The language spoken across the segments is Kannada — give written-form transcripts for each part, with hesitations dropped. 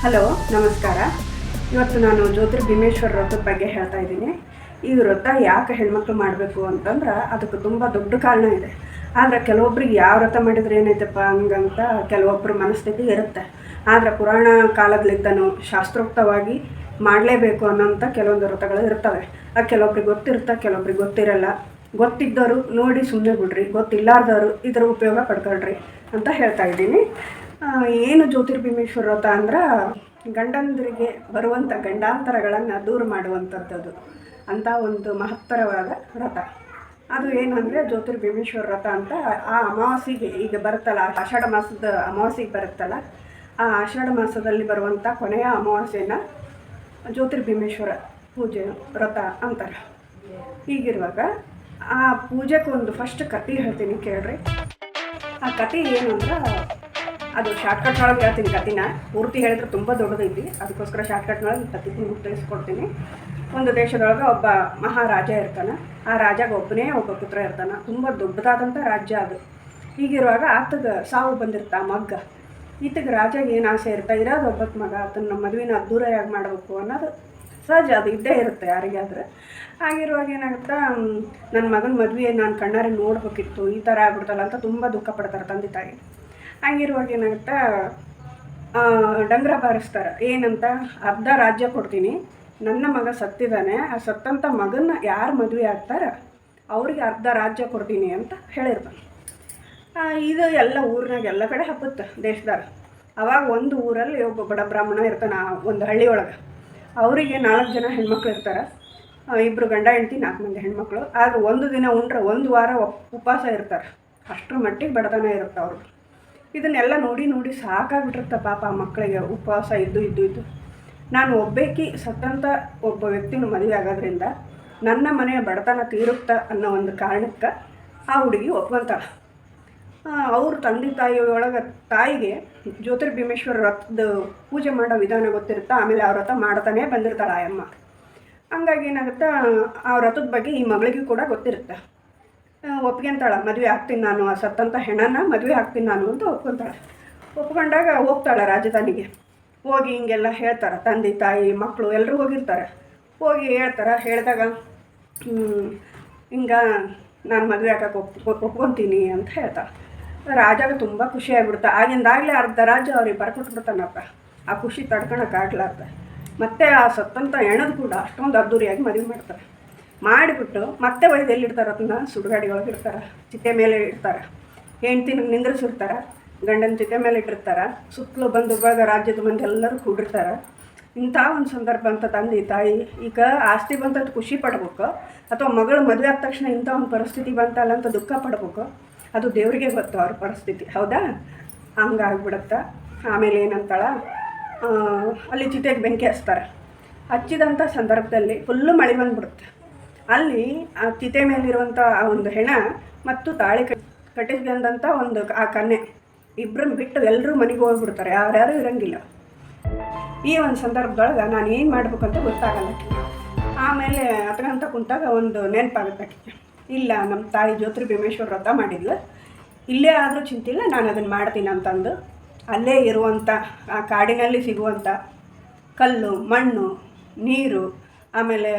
ಹಲೋ, ನಮಸ್ಕಾರ. ಇವತ್ತು ನಾನು ಜ್ಯೋತಿರ್ಭೀಮೇಶ್ವರ ವ್ರತದ ಬಗ್ಗೆ ಹೇಳ್ತಾ ಇದ್ದೀನಿ. ಈ ವ್ರತ ಯಾಕೆ ಹೆಣ್ಮಕ್ಳು ಮಾಡಬೇಕು ಅಂತಂದ್ರೆ ಅದಕ್ಕೆ ತುಂಬ ದೊಡ್ಡ ಕಾರಣ ಇದೆ. ಆದರೆ ಕೆಲವೊಬ್ರಿಗೆ ಯಾವ ವ್ರತ ಮಾಡಿದ್ರೆ ಏನೈತಪ್ಪ ಹಂಗಂತ ಕೆಲವೊಬ್ಬರು ಮನಸ್ಥಿತಿ ಇರುತ್ತೆ. ಆದರೆ ಪುರಾಣ ಕಾಲದಲ್ಲಿದ್ದನು ಶಾಸ್ತ್ರೋಕ್ತವಾಗಿ ಮಾಡಲೇಬೇಕು ಅನ್ನೋಂಥ ಕೆಲವೊಂದು ವ್ರತಗಳು ಇರ್ತವೆ. ಅದು ಕೆಲವೊಬ್ರಿಗೆ ಗೊತ್ತಿರುತ್ತೆ, ಕೆಲವೊಬ್ರಿಗೆ ಗೊತ್ತಿರಲ್ಲ. ಗೊತ್ತಿದ್ದವರು ನೋಡಿ ಸುಮ್ಮನೆ ಬಿಡ್ರಿ, ಗೊತ್ತಿಲ್ಲಾರ್ದವರು ಇದರ ಉಪಯೋಗ ಪಡ್ಕೊಳ್ರಿ ಅಂತ ಹೇಳ್ತಾ ಇದ್ದೀನಿ. ಏನು ಜ್ಯೋತಿರ್ಭೀಮೇಶ್ವರ ವ್ರತ ಅಂದ್ರೆ ಗಂಡಂದರಿಗೆ ಬರುವಂಥ ಗಂಡಾಂತರಗಳನ್ನು ದೂರ ಮಾಡುವಂಥದ್ದು ಅಂಥ ಒಂದು ಮಹತ್ತರವಾದ ವ್ರತ. ಅದು ಏನಂದರೆ ಜ್ಯೋತಿರ್ಭೀಮೇಶ್ವರ ವ್ರತ ಅಂತ ಆ ಅಮಾವಾಸ್ಯೆಗೆ ಈಗ ಬರುತ್ತಲ್ಲ, ಆಷಾಢ ಮಾಸದ ಅಮಾವಾಸ್ಯೆಗೆ ಬರುತ್ತಲ್ಲ, ಆ ಆಷಾಢ ಮಾಸದಲ್ಲಿ ಬರುವಂಥ ಕೊನೆಯ ಅಮಾವಾಸ್ಯೆನ ಜ್ಯೋತಿರ್ಭೀಮೇಶ್ವರ ಪೂಜೆ ವ್ರತ ಅಂತಾರೆ. ಹೀಗಿರುವಾಗ ಆ ಪೂಜೆಗೆ ಒಂದು ಫಸ್ಟ್ ಕತೆ ಹೇಳ್ತೀನಿ ಕೇಳ್ರಿ. ಆ ಕತೆ ಏನು ಅಂದ್ರೆ, ಅದು ಶಾರ್ಟ್ಕಟ್ ಒಳಗೆ ಹೇಳ್ತೀನಿ. ಕತಿನ ಪೂರ್ತಿ ಹೇಳಿದ್ರೆ ತುಂಬ ದೊಡ್ಡದೈತಿ, ಅದಕ್ಕೋಸ್ಕರ ಶಾರ್ಟ್ಕಟ್ನೊಳಗೆ ಕತೆ ತಿಳಿಸ್ಕೊಡ್ತೀನಿ. ಒಂದು ದೇಶದೊಳಗೆ ಒಬ್ಬ ಮಹಾರಾಜ ಇರ್ತಾನೆ. ಆ ರಾಜಾಗ ಒಬ್ಬ ಪುತ್ರ ಇರ್ತಾನೆ. ತುಂಬ ದೊಡ್ಡದಾದಂಥ ರಾಜ್ಯ ಅದು. ಹೀಗಿರುವಾಗ ಆತಗೆ ಸಾವು ಬಂದಿರ್ತಾ ಮಗ್ಗ. ಈತಗೆ ರಾಜಾಗ ಏನು ಆಸೆ ಇರ್ತಾ ಇರೋದು ಒಬ್ಬಕ್ಕೆ ಮಗ, ಅದನ್ನು ಮದುವೆನ ಅದ್ದೂರಿಯಾಗಿ ಮಾಡಬೇಕು ಅನ್ನೋದು ಸಹಜ, ಅದು ಇದ್ದೇ ಇರುತ್ತೆ ಯಾರಿಗಾದ್ರೆ. ಆಗಿರುವಾಗ ಏನಾಗುತ್ತಾ, ನನ್ನ ಮಗನ ಮದುವೆ ನಾನು ಕಣ್ಣಾರೆ ನೋಡ್ಬೇಕಿತ್ತು, ಈ ಥರ ಆಗ್ಬಿಡ್ತಲ್ಲ ಅಂತ ತುಂಬ ದುಃಖ ಪಡ್ತಾರೆ ತಂದೆ ತಾಯಿ. ಹಂಗಿರುವಾಗ ಏನಾಗುತ್ತಾ, ಡಂಗ್ರ ಬಾರಿಸ್ತಾರೆ. ಏನಂತ, ಅರ್ಧ ರಾಜ್ಯ ಕೊಡ್ತೀನಿ, ನನ್ನ ಮಗ ಸತ್ತಿದ್ದಾನೆ, ಆ ಸತ್ತಂಥ ಮಗನ ಯಾರು ಮದುವೆ ಆಗ್ತಾರೆ ಅವ್ರಿಗೆ ಅರ್ಧ ರಾಜ್ಯ ಕೊಡ್ತೀನಿ ಅಂತ ಹೇಳಿರ್ತಾನೆ. ಇದು ಎಲ್ಲ ಊರಿನಾಗ ಎಲ್ಲ ಕಡೆ ಹಬ್ಬತ್ತೆ ದೇಶದಾಗ. ಅವಾಗ ಒಂದು ಊರಲ್ಲಿ ಒಬ್ಬ ಬಡ ಬ್ರಾಹ್ಮಣ ಇರ್ತಾನೆ, ಒಂದು ಹಳ್ಳಿಯೊಳಗೆ. ಅವರಿಗೆ 4 ಜನ ಹೆಣ್ಮಕ್ಳು ಇರ್ತಾರೆ. 2 ಗಂಡ ಹೆಂಡ್ತಿ, 4 ಮಂದಿ ಹೆಣ್ಮಕ್ಳು. ಆದ್ರೆ ಒಂದು ದಿನ ಉಂಡ್ರೆ 1 ವಾರ ಉಪವಾಸ ಇರ್ತಾರೆ. ಅಷ್ಟರ ಮಟ್ಟಿಗೆ ಬಡತನ ಇರುತ್ತೆ ಅವ್ರಿಗೆ. ಇದನ್ನೆಲ್ಲ ನೋಡಿ ಸಾಕಾಗ್ಬಿಟ್ಟಿರುತ್ತೆ ಪಾಪ ಆ ಮಕ್ಕಳಿಗೆ, ಉಪವಾಸ ಇದ್ದು. ನಾನು ಒಬ್ಬೇಕಿ ಸತ್ತಂಥ ಒಬ್ಬ ವ್ಯಕ್ತಿನ ಮದುವೆ ಆಗೋದ್ರಿಂದ ನನ್ನ ಮನೆಯ ಬಡತನ ತೀರುತ್ತಾ ಅನ್ನೋ ಒಂದು ಕಾರಣಕ್ಕೆ ಆ ಹುಡುಗಿ ಒಪ್ಕೊಂತಾಳೆ. ಅವ್ರ ತಂದೆ ತಾಯಿಯೊಳಗೆ ತಾಯಿಗೆ ಜ್ಯೋತಿರ್ಭೀಮೇಶ್ವರ ವ್ರತದ ಪೂಜೆ ಮಾಡೋ ವಿಧಾನ ಗೊತ್ತಿರುತ್ತೆ. ಆಮೇಲೆ ಆ ವ್ರತ ಮಾಡ್ತಾನೆ ಬಂದಿರ್ತಾಳೆ ಆ ಅಮ್ಮ. ಹಂಗಾಗಿ ಏನಾಗುತ್ತೆ, ಆ ವ್ರತದ ಬಗ್ಗೆ ಈ ಮಗಳಿಗೂ ಕೂಡ ಗೊತ್ತಿರುತ್ತೆ. ಒಪ್ಕೊಂತಾಳೆ, ಮದುವೆ ಆಗ್ತೀನಿ ನಾನು, ಆ ಸತ್ತಂಥ ಹೆಣ್ಣನ್ನು ಮದುವೆ ಆಗ್ತೀನಿ ನಾನು ಅಂತ ಒಪ್ಕೊತಾಳೆ. ಒಪ್ಕೊಂಡಾಗ ಹೋಗ್ತಾಳೆ ರಾಜಧಾನಿಗೆ. ಹೋಗಿ ಹಿಂಗೆಲ್ಲ ಹೇಳ್ತಾರೆ, ತಂದೆ ತಾಯಿ ಮಕ್ಕಳು ಎಲ್ಲರೂ ಹೋಗಿರ್ತಾರೆ. ಹೋಗಿ ಹೇಳಿದಾಗ ಹಿಂಗೆ ನಾನು ಮದುವೆ ಆಗಕ್ಕೆ ಒಪ್ಕೊತೀನಿ ಅಂತ ಹೇಳ್ತಾಳೆ. ರಾಜಾಗ ತುಂಬ ಖುಷಿ ಆಗಿಬಿಡುತ್ತೆ. ಆಗಿಂದಾಗಲೇ ಅರ್ಧ ರಾಜ್ಯ ಅವ್ರಿಗೆ ಬರ್ಕೊಟ್ಬಿಡ್ತಾನಪ್ಪ. ಆ ಖುಷಿ ತಡ್ಕೊಳಕ್ಕಾಗ್ಲಾರ್ದ ಮತ್ತೆ ಆ ಸತ್ತಂಥ ಹೆಣದು ಕೂಡ ಅಷ್ಟೊಂದು ಅದ್ದೂರಿಯಾಗಿ ಮದುವೆ ಮಾಡ್ತಾರೆ. ಮಾಡಿಬಿಟ್ಟು ಮತ್ತೆ ಒಯ್ದು ಎಲ್ಲಿಡ್ತಾರೆ, ಅದನ್ನ ಸುಡುಗಾಡಿ ಒಳಗೆ ಇರ್ತಾರೆ, ಚಿತೆ ಮೇಲೆ ಇಡ್ತಾರೆ. ಹೆಂಡ್ತಿನ ನಿಂದ್ರಿಸಿರ್ತಾರೆ, ಗಂಡನ ಚಿತೆ ಮೇಲೆ ಇಟ್ಟಿರ್ತಾರೆ. ಸುತ್ತಲೂ ಬಂದು ಇವಾಗ ರಾಜ್ಯದ ಮಂದಿ ಎಲ್ಲರೂ ಕೂಡಿರ್ತಾರೆ. ಇಂಥ ಒಂದು ಸಂದರ್ಭ ಅಂತ ತಂದೆ ತಾಯಿ ಈಗ ಆಸ್ತಿ ಬಂತಂತ ಖುಷಿ ಪಡ್ಬೇಕು, ಅಥವಾ ಮಗಳು ಮದುವೆ ಆದ ತಕ್ಷಣ ಇಂಥ ಒಂದು ಪರಿಸ್ಥಿತಿ ಬಂತಲ್ಲ ಅಂತ ದುಃಖ ಪಡ್ಬೇಕು, ಅದು ದೇವರಿಗೆ ಗೊತ್ತು ಅವ್ರ ಪರಿಸ್ಥಿತಿ. ಹೌದಾ? ಹಂಗಾಗ್ಬಿಡುತ್ತೆ. ಆಮೇಲೆ ಏನಂತಾಳ, ಅಲ್ಲಿ ಚಿತೆಗೆ ಬೆಂಕಿ ಹಚ್ತಾರೆ. ಹಚ್ಚಿದಂಥ ಸಂದರ್ಭದಲ್ಲಿ ಫುಲ್ಲು ಮಳೆ ಬಂದ್ಬಿಡುತ್ತೆ. ಅಲ್ಲಿ ಆ ಚಿತೆ ಮೇಲಿರುವಂಥ ಆ ಒಂದು ಹೆಣ ಮತ್ತು ತಾಳಿ ಕಟ್ಟಿಸ್ಕೊಂಡಂಥ ಒಂದು ಆ ಕನ್ಯೆ ಇಬ್ಬರನ್ನ ಬಿಟ್ಟು ಎಲ್ಲರೂ ಮನೆಗೆ ಹೋಗ್ಬಿಡ್ತಾರೆ, ಯಾರ್ಯಾರು ಇರೋಂಗಿಲ್ಲ. ಈ ಒಂದು ಸಂದರ್ಭದೊಳಗೆ ನಾನು ಏನು ಮಾಡ್ಬೇಕಂತ ಗೊತ್ತಾಗಲ್ಲ. ಆಮೇಲೆ ಅತಗಂತ ಕುಂತಾಗ ಒಂದು ನೆನಪಾಗುತ್ತೆ, ಇಲ್ಲ ನಮ್ಮ ತಾಯಿ ಜ್ಯೋತಿರ್ಭೀಮೇಶ್ವರ ವ್ರತ ಮಾಡಿದ್ಲು, ಇಲ್ಲೇ ಆದರೂ ಚಿಂತಿಲ್ಲ, ನಾನು ಅದನ್ನು ಮಾಡ್ತೀನಿ ಅಂತಂದು ಅಲ್ಲೇ ಇರುವಂಥ ಆ ಕಾಡಿನಲ್ಲಿ ಸಿಗುವಂಥ ಕಲ್ಲು, ಮಣ್ಣು, ನೀರು, ಆಮೇಲೆ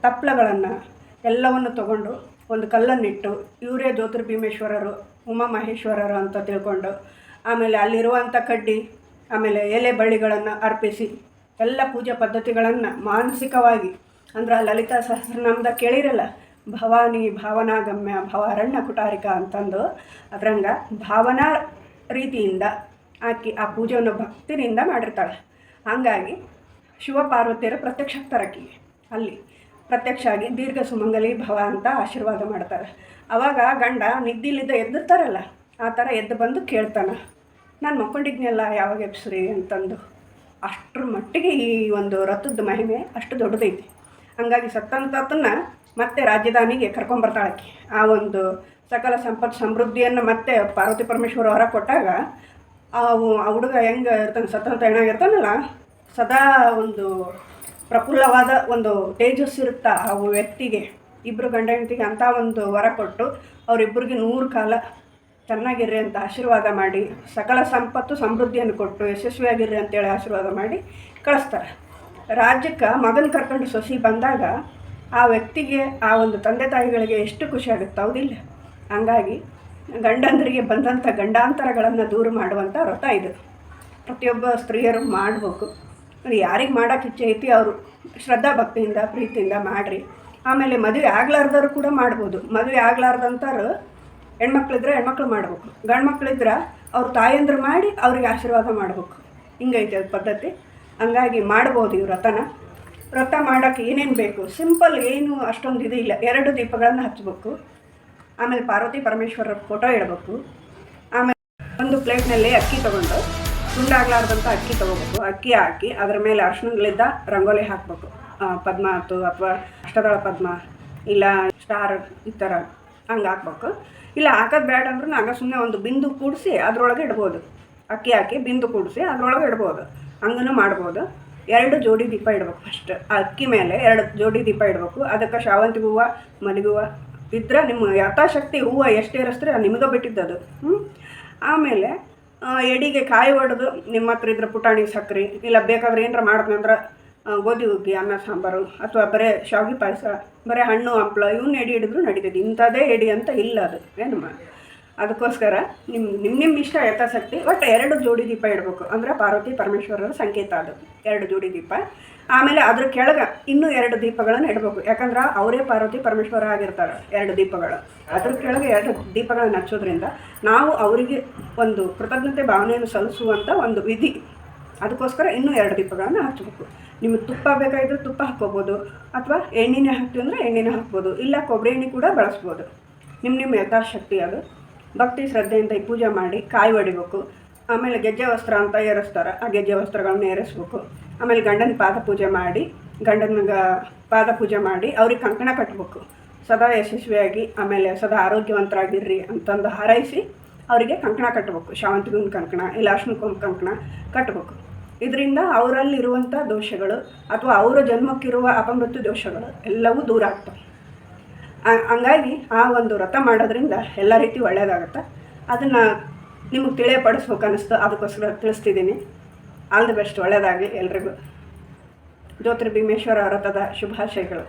ತಪ್ಪಲಗಳನ್ನು ಎಲ್ಲವನ್ನು ತಗೊಂಡು ಒಂದು ಕಲ್ಲನ್ನಿಟ್ಟು ಇವರೇ ಜ್ಯೋತಿರ್ಭೀಮೇಶ್ವರರು, ಉಮಾಮಹೇಶ್ವರರು ಅಂತ ತಿಳ್ಕೊಂಡು, ಆಮೇಲೆ ಅಲ್ಲಿರುವಂಥ ಕಡ್ಡಿ, ಆಮೇಲೆ ಎಲೆ ಬಳ್ಳಿಗಳನ್ನು ಅರ್ಪಿಸಿ ಎಲ್ಲ ಪೂಜಾ ಪದ್ಧತಿಗಳನ್ನು ಮಾನಸಿಕವಾಗಿ, ಅಂದ್ರೆ ಲಲಿತಾ ಸಹಸ್ರನಾಮದ ಕೇಳಿರಲ್ಲ, ಭವಾನಿ ಭಾವನಾಗಮ್ಯ ಭವ ಅರಣ್ಯ ಕುಟಾರಿಕ ಅಂತಂದು, ಅದರಂಗೆ ಭಾವನಾ ರೀತಿಯಿಂದ ಆಕಿ ಆ ಪೂಜೆಯನ್ನು ಭಕ್ತಿನಿಂದ ಮಾಡಿರ್ತಾಳೆ. ಹಾಗಾಗಿ ಶಿವಪಾರ್ವತಿಯರ ಪ್ರತ್ಯಕ್ಷ ಆಗ್ತಾರಕ್ಕಿಗೆ ಅಲ್ಲಿ ಪ್ರತ್ಯಕ್ಷ ಆಗಿ ದೀರ್ಘ ಸುಮಂಗಲಿ ಭವ ಅಂತ ಆಶೀರ್ವಾದ ಮಾಡ್ತಾರೆ. ಆವಾಗ ಗಂಡ ನಿದ್ದಿಲಿದ್ದ ಎದ್ದಿರ್ತಾರಲ್ಲ, ಆ ಥರ ಎದ್ದು ಬಂದು ಕೇಳ್ತಾನೆ, ನಾನು ಮಕ್ಕೊಂಡಿದ್ನೆಲ್ಲ ಯಾವಾಗ ಎಬ್ಸ್ರಿ ಅಂತಂದು. ಅಷ್ಟರ ಮಟ್ಟಿಗೆ ಈ ಒಂದು ರಥದ ಮಹಿಮೆ ಅಷ್ಟು ದೊಡ್ಡದೈತಿ. ಹಂಗಾಗಿ ಸತ್ತಂತನ್ನ ಮತ್ತೆ ರಾಜಧಾನಿಗೆ ಕರ್ಕೊಂಬರ್ತಾಳಕ್ಕೆ. ಆ ಒಂದು ಸಕಲ ಸಂಪತ್ತು ಸಮೃದ್ಧಿಯನ್ನು ಮತ್ತೆ ಪಾರ್ವತಿ ಪರಮೇಶ್ವರ ಹೊರ ಕೊಟ್ಟಾಗ ಆ ಹುಡುಗ ಹೆಂಗೆ ಇರ್ತಾನೆ, ಸತ್ತಂತ ಹೆಣ್ಣಾಗಿರ್ತಾನಲ್ಲ, ಸದಾ ಒಂದು ಪ್ರಫುಲ್ಲವಾದ ಒಂದು ತೇಜಸ್ಸಿರುತ್ತೆ ಆ ವ್ಯಕ್ತಿಗೆ. 2 ಗಂಡ ಹೆಂಡತಿಗೆ ಅಂಥ ಒಂದು ವರ ಕೊಟ್ಟು ಅವರಿಬ್ಬರಿಗೆ 100 ಕಾಲ ಚೆನ್ನಾಗಿರ್ರಿ ಅಂತ ಆಶೀರ್ವಾದ ಮಾಡಿ, ಸಕಲ ಸಂಪತ್ತು ಸಮೃದ್ಧಿಯನ್ನು ಕೊಟ್ಟು ಯಶಸ್ವಿಯಾಗಿರ್ರಿ ಅಂತೇಳಿ ಆಶೀರ್ವಾದ ಮಾಡಿ ಕಳಿಸ್ತಾರೆ. ರಾಜ್ಯಕ್ಕೆ ಮಗನ ಕರ್ಕೊಂಡು ಸೊಸಿ ಬಂದಾಗ ಆ ವ್ಯಕ್ತಿಗೆ, ಆ ಒಂದು ತಂದೆ ತಾಯಿಗಳಿಗೆ ಎಷ್ಟು ಖುಷಿ ಆಗುತ್ತೆ, ಹೌದಿಲ್ಲ? ಹಂಗಾಗಿ ಗಂಡಂದರಿಗೆ ಬಂದಂಥ ಗಂಡಾಂತರಗಳನ್ನು ದೂರ ಮಾಡುವಂಥ ವ್ರತ ಇದು. ಪ್ರತಿಯೊಬ್ಬ ಸ್ತ್ರೀಯರು ಮಾಡಬೇಕು. ಯಾರಿಗೆ ಮಾಡೋಕ್ಕೆ ಇಚ್ಛೆ ಐತಿ ಅವರು ಶ್ರದ್ಧಾ ಭಕ್ತಿಯಿಂದ ಪ್ರೀತಿಯಿಂದ ಮಾಡಿರಿ. ಆಮೇಲೆ ಮದುವೆ ಆಗ್ಲಾರ್ದವರು ಕೂಡ ಮಾಡ್ಬೋದು. ಮದುವೆ ಆಗ್ಲಾರ್ದಂಥವ್ರು ಹೆಣ್ಮಕ್ಳಿದ್ರೆ ಹೆಣ್ಮಕ್ಳು ಮಾಡ್ಬೇಕು, ಗಂಡು ಮಕ್ಳಿದ್ರೆ ಅವ್ರ ತಾಯಂದ್ರು ಮಾಡಿ ಅವ್ರಿಗೆ ಆಶೀರ್ವಾದ ಮಾಡ್ಬೇಕು. ಹಿಂಗೈತೆ ಅದು ಪದ್ಧತಿ. ಹಂಗಾಗಿ ಮಾಡ್ಬೋದು ಈ ವ್ರತ ಮಾಡೋಕ್ಕೆ ಏನೇನು ಬೇಕು, ಸಿಂಪಲ್, ಏನು ಅಷ್ಟೊಂದು ಇದು ಇಲ್ಲ. 2 ದೀಪಗಳನ್ನು ಹಚ್ಚಬೇಕು. ಆಮೇಲೆ ಪಾರ್ವತಿ ಪರಮೇಶ್ವರರ ಫೋಟೋ ಇಡಬೇಕು. ಆಮೇಲೆ ಒಂದು ಪ್ಲೇಟ್ನಲ್ಲಿ ಅಕ್ಕಿ ತೊಗೊಂಡು, ತುಂಡಾಗಲಾರ್ದಂಥ ಅಕ್ಕಿ ತೊಗೋಬೇಕು. ಅಕ್ಕಿ ಹಾಕಿ ಅದರ ಮೇಲೆ ಅರ್ಶಿಣಗಳಿಂದ ರಂಗೋಲಿ ಹಾಕಬೇಕು. ಪದ್ಮ ಆಯ್ತು ಅಥವಾ ಅಷ್ಟದಳ ಪದ್ಮ ಇಲ್ಲ ಸ್ಟಾರ್ ಈ ಥರ ಹಂಗೆ ಹಾಕ್ಬೇಕು. ಇಲ್ಲ ಹಾಕೋದು ಬೇಡ ಅಂದ್ರೂ ಆಗ ಸುಮ್ಮನೆ ಒಂದು ಬಿಂದು ಕೂಡಿಸಿ ಅದರೊಳಗೆ ಇಡ್ಬೋದು. ಅಕ್ಕಿ ಹಾಕಿ ಬಿಂದು ಕೂಡಿಸಿ ಅದರೊಳಗೆ ಇಡ್ಬೋದು. ಹಂಗೂ ಮಾಡ್ಬೋದು. 2 ಜೋಡಿ ದೀಪ ಇಡಬೇಕು. ಫಸ್ಟ್ ಅಕ್ಕಿ ಮೇಲೆ 2 ಜೋಡಿ ದೀಪ ಇಡಬೇಕು. ಅದಕ್ಕೆ ಶಾವಂತಿಗೆ ಹೂವು, ಮಲ್ಲಿಗೆ ಹೂವು ಇದ್ರೆ ನಿಮ್ಮ ಯಥಾಶಕ್ತಿ ಹೂವು ಎಷ್ಟು ಏರಿಸ್ತಾರೆ ನಿಮಗೆ ಬಿಟ್ಟಿದ್ದದು. ಆಮೇಲೆ ಎಡಿಗೆ ಕಾಯಿ ಹೊಡೆದು ನಿಮ್ಮ ಹತ್ರ ಇದ್ರೆ ಪುಟಾಣಿ ಸಕ್ಕರೆ, ಇಲ್ಲ ಬೇಕಾದ್ರೆ ಏನಾರ ಮಾಡಿದ್ನಂದ್ರೆ ಗೋಧಿ ಹುಗ್ಗಿ, ಅನ್ನ ಸಾಂಬಾರು, ಅಥವಾ ಬರೀ ಶಾವಿಗೆ ಪಾಯಸ, ಬರೀ ಹಣ್ಣು ಹಂಪ್ಲ ಇವನ್ನ ಎಡಿ ಹಿಡಿದ್ರು ನಡೀತದೆ. ಇಂಥದ್ದೇ ಎಡಿ ಅಂತ ಇಲ್ಲ ಅದು ಏನಮ್ಮ. ಅದಕ್ಕೋಸ್ಕರ ನಿಮ್ಮ ಇಷ್ಟ ಯಥಾಶಕ್ತಿ. ಒಟ್ಟು 2 ಜೋಡಿ ದೀಪ ಇಡಬೇಕು. ಅಂದರೆ ಪಾರ್ವತಿ ಪರಮೇಶ್ವರರ ಸಂಕೇತ ಅದು 2 ಜೋಡಿ ದೀಪ. ಆಮೇಲೆ ಅದ್ರ ಕೆಳಗೆ ಇನ್ನೂ 2 ದೀಪಗಳನ್ನು ಇಡಬೇಕು. ಯಾಕಂದ್ರೆ ಅವರೇ ಪಾರ್ವತಿ ಪರಮೇಶ್ವರ ಆಗಿರ್ತಾರೆ. 2 ದೀಪಗಳು ಅದ್ರ ಕೆಳಗೆ 2 ದೀಪಗಳನ್ನು ಹಚ್ಚೋದ್ರಿಂದ ನಾವು ಅವರಿಗೆ ಒಂದು ಕೃತಜ್ಞತೆ ಭಾವನೆಯನ್ನು ಸಲ್ಲಿಸುವಂಥ ಒಂದು ವಿಧಿ. ಅದಕ್ಕೋಸ್ಕರ ಇನ್ನೂ 2 ದೀಪಗಳನ್ನು ಹಚ್ಚಬೇಕು. ನಿಮಗೆ ತುಪ್ಪ ಬೇಕಾಗಿದ್ರೆ ತುಪ್ಪ ಹಾಕ್ಕೋಬೋದು, ಅಥವಾ ಎಣ್ಣೆನೇ ಹಾಕ್ತೀವಿ ಅಂದರೆ ಎಣ್ಣೆನೇ ಹಾಕ್ಬೋದು, ಇಲ್ಲ ಕೊಬ್ಬರಿ ಎಣ್ಣೆ ಕೂಡ ಬಳಸ್ಬೋದು. ನಿಮ್ಮ ಯಥಾಶಕ್ತಿ ಅದು. ಭಕ್ತಿ ಶ್ರದ್ಧೆಯಿಂದ ಈ ಪೂಜೆ ಮಾಡಿ ಕಾಯಿ ಹೊಡಿಬೇಕು. ಆಮೇಲೆ ಗೆಜ್ಜೆ ವಸ್ತ್ರ ಅಂತ ಏರಿಸ್ತಾರೆ, ಆ ಗೆಜ್ಜೆ ವಸ್ತ್ರಗಳನ್ನ ಏರಿಸ್ಬೇಕು. ಆಮೇಲೆ ಗಂಡನ ಪಾದ ಪೂಜೆ ಮಾಡಿ, ಪಾದ ಪೂಜೆ ಮಾಡಿ ಅವ್ರಿಗೆ ಕಂಕಣ ಕಟ್ಟಬೇಕು. ಸದಾ ಯಶಸ್ವಿಯಾಗಿ, ಆಮೇಲೆ ಸದಾ ಆರೋಗ್ಯವಂತರಾಗಿರ್ರಿ ಅಂತಂದು ಹಾರೈಸಿ ಅವರಿಗೆ ಕಂಕಣ ಕಟ್ಟಬೇಕು. ಶಾವಂತಿಗೊಂದು ಕಂಕಣ, ಇಲ್ಲ ಅರ್ಶಿಣಕ್ಕೊಂದು ಕಂಕಣ ಕಟ್ಟಬೇಕು. ಇದರಿಂದ ಅವರಲ್ಲಿರುವಂಥ ದೋಷಗಳು ಅಥವಾ ಅವರ ಜನ್ಮಕ್ಕಿರುವ ಅಪಮೃತ್ಯು ದೋಷಗಳು ಎಲ್ಲವೂ ದೂರ ಆಗ್ತವೆ. ಹಂಗಾಗಿ ಆ ಒಂದು ವ್ರತ ಮಾಡೋದ್ರಿಂದ ಎಲ್ಲ ರೀತಿ ಒಳ್ಳೆಯದಾಗುತ್ತೆ. ಅದನ್ನು ನಿಮಗೆ ತಿಳಿಯಪಡಿಸ್ಬೇಕು ಅನ್ನಿಸ್ತು, ಅದಕ್ಕೋಸ್ಕರ ತಿಳಿಸ್ತಿದ್ದೀನಿ. ಆಲ್ ದಿ ಬೆಸ್ಟ್, ಒಳ್ಳೆಯದಾಗಲಿ ಎಲ್ರಿಗೂ. ಜ್ಯೋತಿರ್ಭೀಮೇಶ್ವರ ವ್ರತದ ಶುಭಾಶಯಗಳು.